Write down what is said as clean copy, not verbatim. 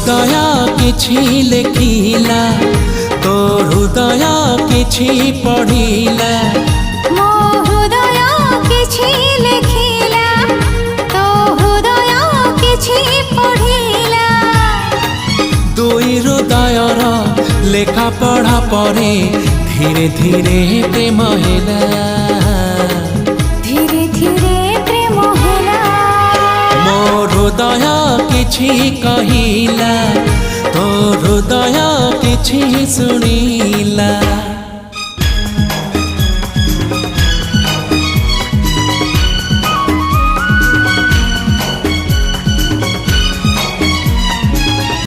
हृदय किछि लेखिला तो हृदय किछि पढ़िला मो हृदय किछि लेखिला तो हृदय किछि पढ़िला दुई हृदयर लेखा पढ़ा परे धीरे धीरे प्रेम होला धीरे धीरे प्रेम होला मो हृदय किछि कहिला तो हृदय किछि सुनी